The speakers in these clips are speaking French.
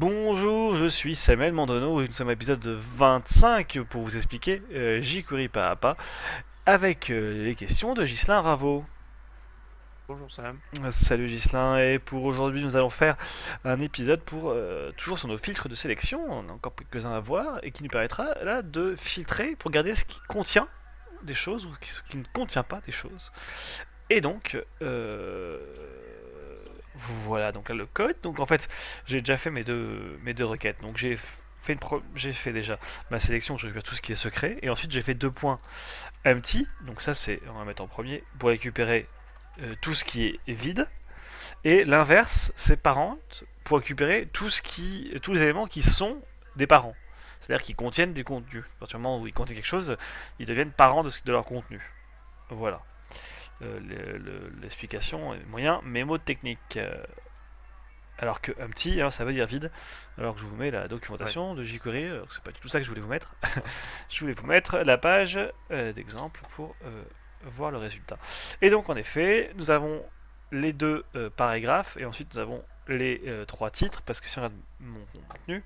Bonjour, je suis Samuel Mandano et nous sommes à l'épisode 25 pour vous expliquer jQuery pas à pas avec les questions de Ghislain Raveau. Bonjour Sam. Salut Ghislain, et pour aujourd'hui nous allons faire un épisode pour toujours sur nos filtres de sélection, on a encore quelques-uns à voir et qui nous permettra là de filtrer pour garder ce qui contient des choses ou ce qui ne contient pas des choses. Et donc, voilà, donc là le code. Donc en fait, j'ai déjà fait mes deux requêtes. Donc j'ai fait déjà ma sélection, je récupère tout ce qui est secret. Et ensuite j'ai fait deux points empty. Donc ça c'est, on va mettre en premier, pour récupérer tout ce qui est vide. Et l'inverse, c'est parent, pour récupérer tous les éléments qui sont des parents. C'est-à-dire qui contiennent des contenus. À partir du moment où ils contiennent quelque chose, ils deviennent parents de leur contenu. Voilà. L'explication est moyen mémo technique. Alors que empty, ça veut dire vide. Alors que je vous mets la Ouais. documentation de jQuery. C'est pas du tout ça que je voulais vous mettre. Je voulais vous mettre la page d'exemple pour voir le résultat. Et donc en effet, nous avons les deux paragraphes et ensuite nous avons les trois titres parce que si on regarde mon contenu,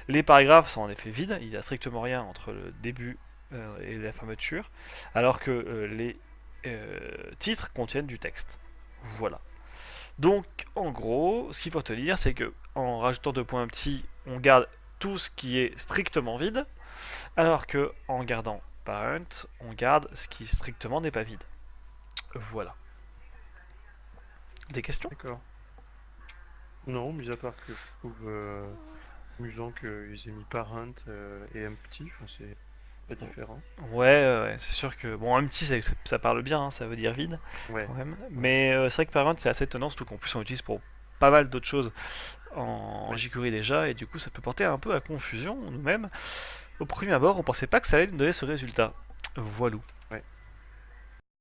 les paragraphes sont en effet vides. Il n'y a strictement rien entre le début et la fermeture, alors que les titres contiennent du texte. Voilà. Donc, en gros, ce qu'il faut te dire, c'est que en rajoutant deux points petits, on garde tout ce qui est strictement vide, alors que en gardant parent, on garde ce qui strictement n'est pas vide. Voilà. Des questions? D'accord. Non, mis à part que je trouve amusant qu'ils aient mis parent et empty, enfin, c'est pas différent. Ouais, c'est sûr que bon, empty, ça parle bien, ça veut dire vide Ouais, quand même. ouais, Mais c'est vrai que parent, c'est assez étonnant, surtout qu'en plus on l'utilise pour pas mal d'autres choses en ouais, jQuery déjà, et du coup ça peut porter un peu à confusion nous-mêmes. Au premier abord, on pensait pas que ça allait nous donner ce résultat. Voilou. ouais.